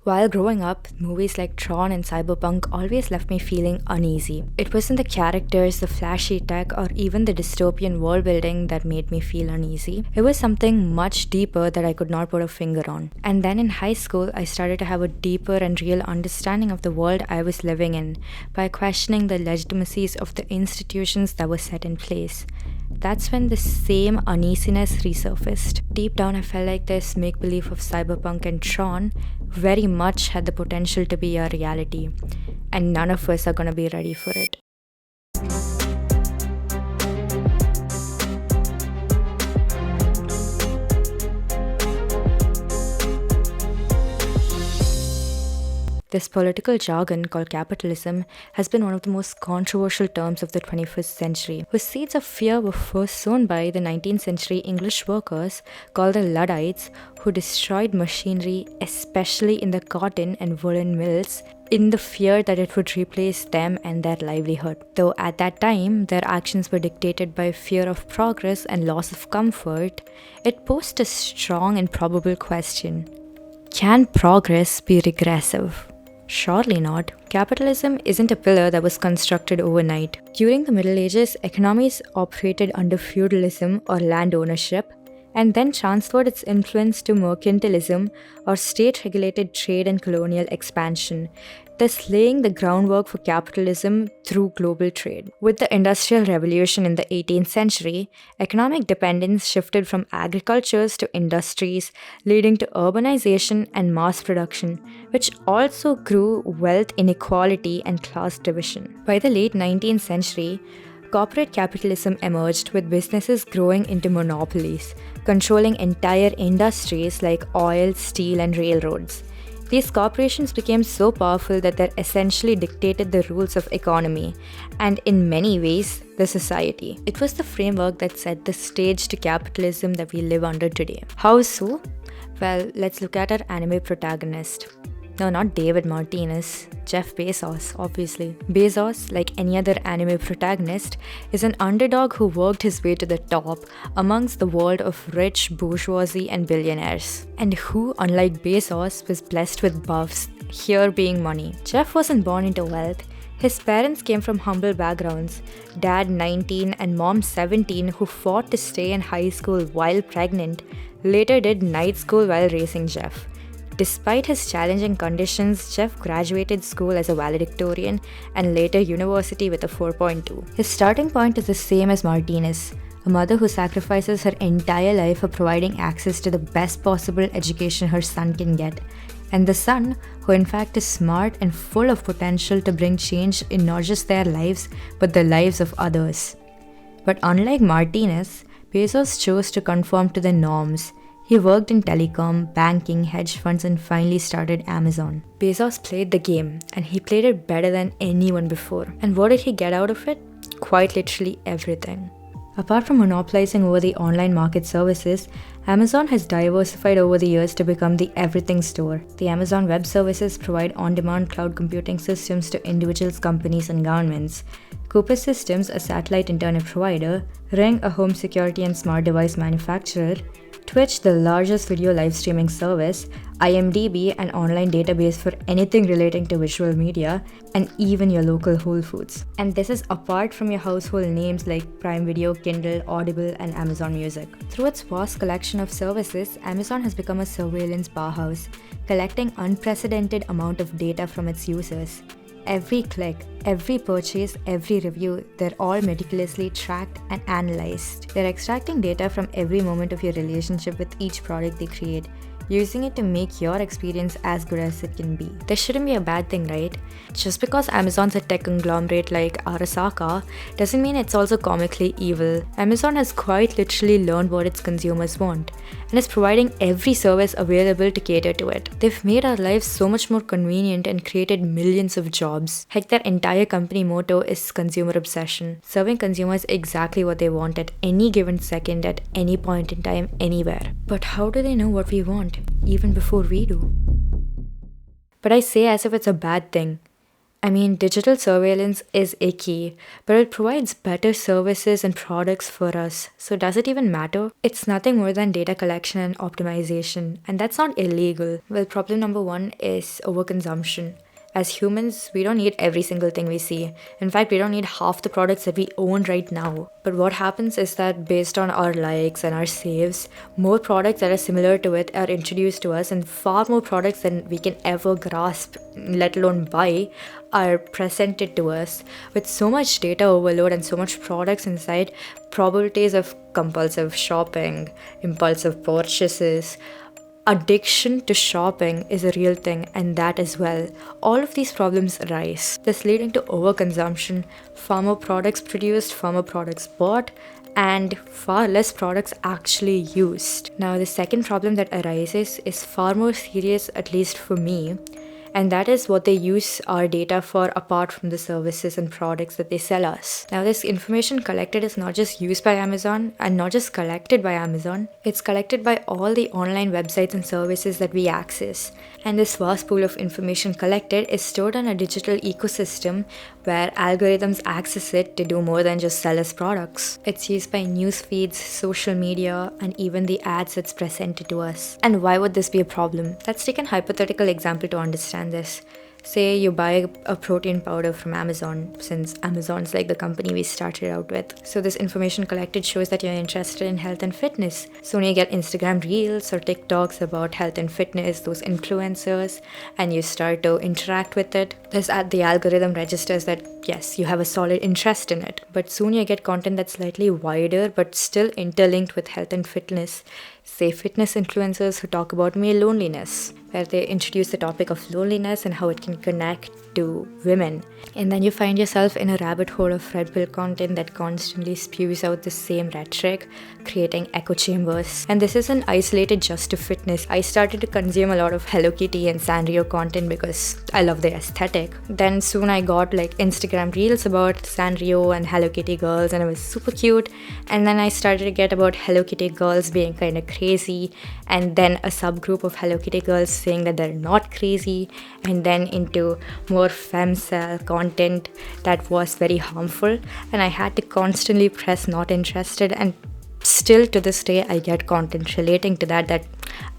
While growing up, movies like Tron and Cyberpunk always left me feeling uneasy. It wasn't the characters, the flashy tech, or even the dystopian world building that made me feel uneasy. It was something much deeper that I could not put a finger on. And then in high school, I started to have a deeper and real understanding of the world I was living in by questioning the legitimacies of the institutions that were set in place. That's when the same uneasiness resurfaced. Deep down, I felt like this make believe of Cyberpunk and Tron very much had the potential to be a reality, and none of us are gonna be ready for it. This political jargon called capitalism has been one of the most controversial terms of the 21st century, whose seeds of fear were first sown by the 19th century English workers called the Luddites, who destroyed machinery, especially in the cotton and woolen mills, in the fear that it would replace them and their livelihood. Though at that time, their actions were dictated by fear of progress and loss of comfort, it posed a strong and probable question. Can progress be regressive? Surely not. Capitalism isn't a pillar that was constructed overnight. During the Middle Ages, economies operated under feudalism or land ownership, and then transferred its influence to mercantilism or state-regulated trade and colonial expansion, thus laying the groundwork for capitalism through global trade. With the Industrial Revolution in the 18th century, economic dependence shifted from agricultures to industries, leading to urbanization and mass production, which also grew wealth inequality and class division. By the late 19th century, corporate capitalism emerged, with businesses growing into monopolies, controlling entire industries like oil, steel, and railroads. These corporations became so powerful that they essentially dictated the rules of economy and, in many ways, the society. It was the framework that set the stage to capitalism that we live under today. How so? Well, let's look at our anime protagonist. No, not David Martinez, Jeff Bezos, obviously. Bezos, like any other anime protagonist, is an underdog who worked his way to the top amongst the world of rich bourgeoisie and billionaires, and who, unlike Bezos, was blessed with buffs, here being money. Jeff wasn't born into wealth. His parents came from humble backgrounds, dad 19 and mom 17, who fought to stay in high school while pregnant, later did night school while raising Jeff. Despite his challenging conditions, Jeff graduated school as a valedictorian and later university with a 4.2. His starting point is the same as Martinez, a mother who sacrifices her entire life for providing access to the best possible education her son can get, and the son, who in fact is smart and full of potential to bring change in not just their lives, but the lives of others. But unlike Martinez, Bezos chose to conform to the norms. He worked in telecom, banking, hedge funds, and finally started Amazon. Bezos played the game, and he played it better than anyone before. And what did he get out of it? Quite literally everything. Apart from monopolizing over the online market services, Amazon has diversified over the years to become the everything store. The Amazon Web Services provide on-demand cloud computing systems to individuals, companies, and governments. Cooper Systems, a satellite internet provider, Ring, a home security and smart device manufacturer, Twitch, the largest video live streaming service, IMDb, an online database for anything relating to visual media, and even your local Whole Foods. And this is apart from your household names like Prime Video, Kindle, Audible, and Amazon Music. Through its vast collection of services, Amazon has become a surveillance powerhouse, collecting unprecedented amount of data from its users. Every click, every purchase, every review, they're all meticulously tracked and analyzed. They're extracting data from every moment of your relationship with each product they create, using it to make your experience as good as it can be. This shouldn't be a bad thing, right? Just because Amazon's a tech conglomerate like Arasaka doesn't mean it's also comically evil. Amazon has quite literally learned what its consumers want and is providing every service available to cater to it. They've made our lives so much more convenient and created millions of jobs. Heck, their entire company motto is consumer obsession, serving consumers exactly what they want at any given second, at any point in time, anywhere. But how do they know what we want, even before we do? But I say as if it's a bad thing. I mean, digital surveillance is icky, but it provides better services and products for us. So, does it even matter? It's nothing more than data collection and optimization, and that's not illegal. Well, problem number one is overconsumption. As humans, we don't need every single thing we see. In fact, we don't need half the products that we own right now. But what happens is that based on our likes and our saves, more products that are similar to it are introduced to us, and far more products than we can ever grasp, let alone buy, are presented to us. With so much data overload and so much products inside, probabilities of compulsive shopping, impulsive purchases, addiction to shopping is a real thing, and that as well. All of these problems arise, thus leading to overconsumption, far more products produced, far more products bought, and far less products actually used. Now, the second problem that arises is far more serious, at least for me, and that is what they use our data for apart from the services and products that they sell us. Now, this information collected is not just used by Amazon and not just collected by Amazon, it's collected by all the online websites and services that we access. And this vast pool of information collected is stored in a digital ecosystem where algorithms access it to do more than just sell us products. It's used by news feeds, social media, and even the ads that's presented to us. And why would this be a problem? Let's take an hypothetical example to understand this. Say you buy a protein powder from Amazon, since Amazon's like the company we started out with. So this information collected shows that you're interested in health and fitness. So when you get Instagram reels or TikToks about health and fitness, those influencers, and you start to interact with it, the algorithm registers that yes, you have a solid interest in it. But soon you get content that's slightly wider but still interlinked with health and fitness. Say fitness influencers who talk about male loneliness, where they introduce the topic of loneliness and how it can connect to women. And then you find yourself in a rabbit hole of red pill content that constantly spews out the same rhetoric, creating echo chambers. And this isn't isolated just to fitness. I started to consume a lot of Hello Kitty and Sanrio content because I love the aesthetic. Then soon I got like Instagram reels about Sanrio and Hello Kitty girls, and it was super cute. And then I started to get about Hello Kitty girls being kind of crazy, and then a subgroup of Hello Kitty girls saying that they're not crazy, and then into more femcel content that was very harmful, and I had to constantly press not interested, and still to this day I get content relating to that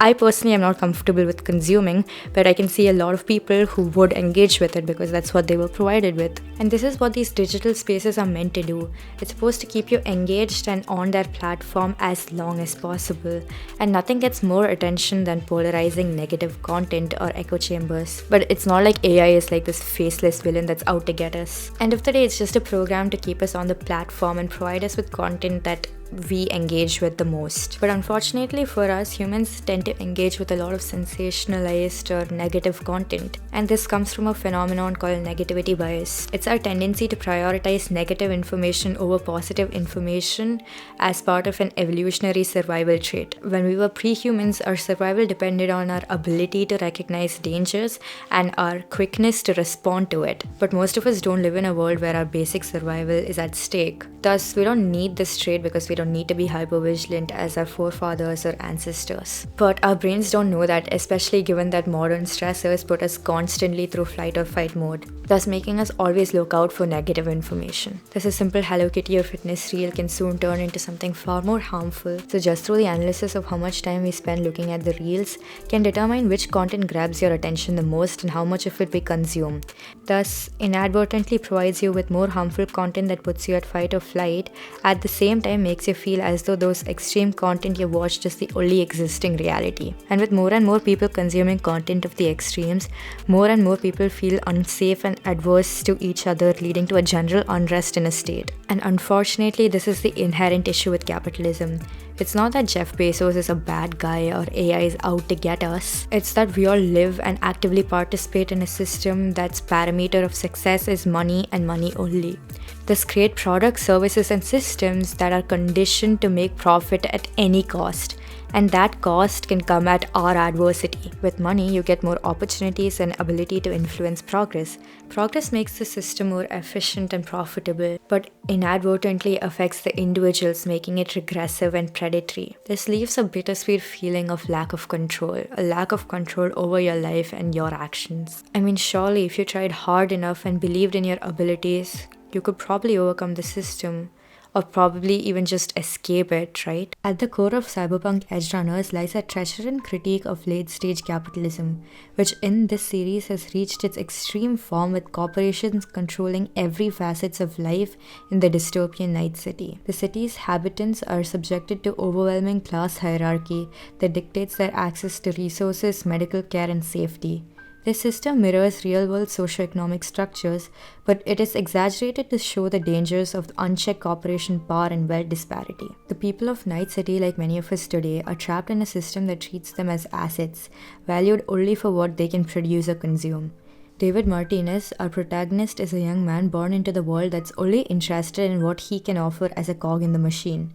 I personally am not comfortable with consuming, but I can see a lot of people who would engage with it because that's what they were provided with. And this is what these digital spaces are meant to do. It's supposed to keep you engaged and on their platform as long as possible. And nothing gets more attention than polarizing negative content or echo chambers. But it's not like AI is like this faceless villain that's out to get us. End of the day, it's just a program to keep us on the platform and provide us with content that we engage with the most. But unfortunately for us, humans tend to engage with a lot of sensationalized or negative content. And this comes from a phenomenon called negativity bias. It's our tendency to prioritize negative information over positive information as part of an evolutionary survival trait. When we were pre-humans, our survival depended on our ability to recognize dangers and our quickness to respond to it. But most of us don't live in a world where our basic survival is at stake. Thus, we don't need this trait because we don't need to be hypervigilant as our forefathers or ancestors. But our brains don't know that, especially given that modern stressors put us constantly through flight or fight mode, thus making us always look out for negative information. Thus, a simple Hello Kitty or fitness reel can soon turn into something far more harmful. So just through the analysis of how much time we spend looking at the reels can determine which content grabs your attention the most and how much of it we consume. Thus, inadvertently provides you with more harmful content that puts you at fight or flight, at the same time makes you feel as though those extreme content you watched is the only existing reality. And with more and more people consuming content of the extremes, more and more people feel unsafe and adverse to each other, leading to a general unrest in a state. And unfortunately, this is the inherent issue with capitalism. It's not that Jeff Bezos is a bad guy or AI is out to get us. It's that we all live and actively participate in a system that's parameter of success is money and money only. Thus create products, services, and systems that are conditioned to make profit at any cost. And that cost can come at our adversity. With money, you get more opportunities and ability to influence progress. Progress makes the system more efficient and profitable, but inadvertently affects the individuals, making it regressive and predatory. This leaves a bittersweet feeling of lack of control, a lack of control over your life and your actions. I mean, surely if you tried hard enough and believed in your abilities, you could probably overcome the system, or probably even just escape it, right? At the core of Cyberpunk Edgerunners lies a treacherous critique of late-stage capitalism, which in this series has reached its extreme form with corporations controlling every facet of life in the dystopian Night City. The city's inhabitants are subjected to overwhelming class hierarchy that dictates their access to resources, medical care, and safety. This system mirrors real-world socioeconomic structures, but it is exaggerated to show the dangers of unchecked corporation power and wealth disparity. The people of Night City, like many of us today, are trapped in a system that treats them as assets, valued only for what they can produce or consume. David Martinez, our protagonist, is a young man born into the world that's only interested in what he can offer as a cog in the machine.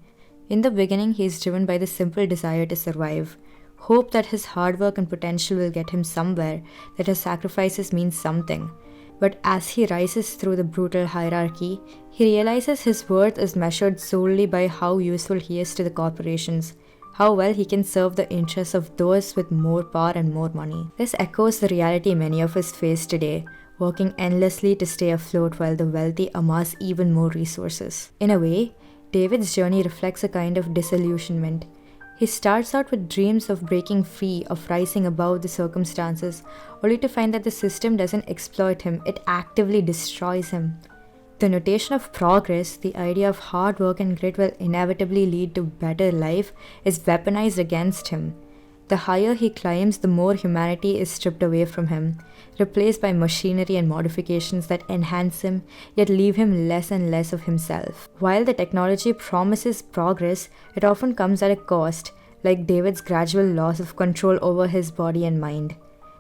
In the beginning, he is driven by the simple desire to survive. Hope that his hard work and potential will get him somewhere, that his sacrifices mean something. But as he rises through the brutal hierarchy, he realizes his worth is measured solely by how useful he is to the corporations, how well he can serve the interests of those with more power and more money. This echoes the reality many of us face today, working endlessly to stay afloat while the wealthy amass even more resources. In a way, David's journey reflects a kind of disillusionment. He starts out with dreams of breaking free, of rising above the circumstances, only to find that the system doesn't exploit him, it actively destroys him. The notion of progress, the idea of hard work and grit will inevitably lead to better life, is weaponized against him. The higher he climbs, the more humanity is stripped away from him, replaced by machinery and modifications that enhance him, yet leave him less and less of himself. While the technology promises progress, it often comes at a cost, like David's gradual loss of control over his body and mind.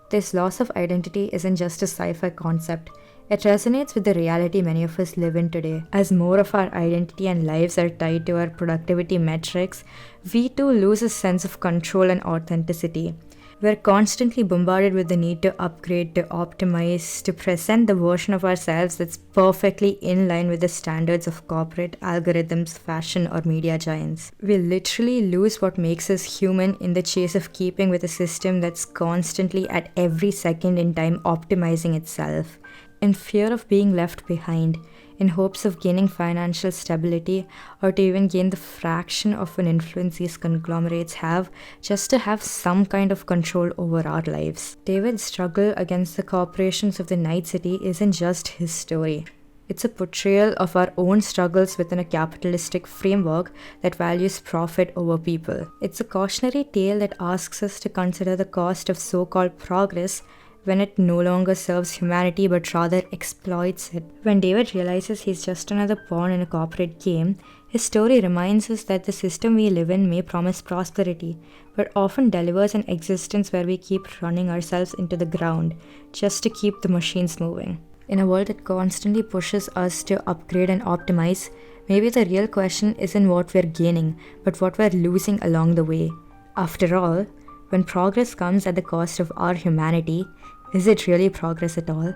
This loss of identity isn't just a sci-fi concept. It resonates with the reality many of us live in today. As more of our identity and lives are tied to our productivity metrics, we too lose a sense of control and authenticity. We're constantly bombarded with the need to upgrade, to optimize, to present the version of ourselves that's perfectly in line with the standards of corporate algorithms, fashion, or media giants. We literally lose what makes us human in the chase of keeping with a system that's constantly at every second in time optimizing itself. In fear of being left behind, in hopes of gaining financial stability, or to even gain the fraction of an influence these conglomerates have, just to have some kind of control over our lives. David's struggle against the corporations of the Night City isn't just his story. It's a portrayal of our own struggles within a capitalistic framework that values profit over people. It's a cautionary tale that asks us to consider the cost of so-called progress when it no longer serves humanity but rather exploits it. When David realizes he's just another pawn in a corporate game, his story reminds us that the system we live in may promise prosperity, but often delivers an existence where we keep running ourselves into the ground just to keep the machines moving. In a world that constantly pushes us to upgrade and optimize, maybe the real question isn't what we're gaining, but what we're losing along the way. After all, when progress comes at the cost of our humanity, is it really progress at all?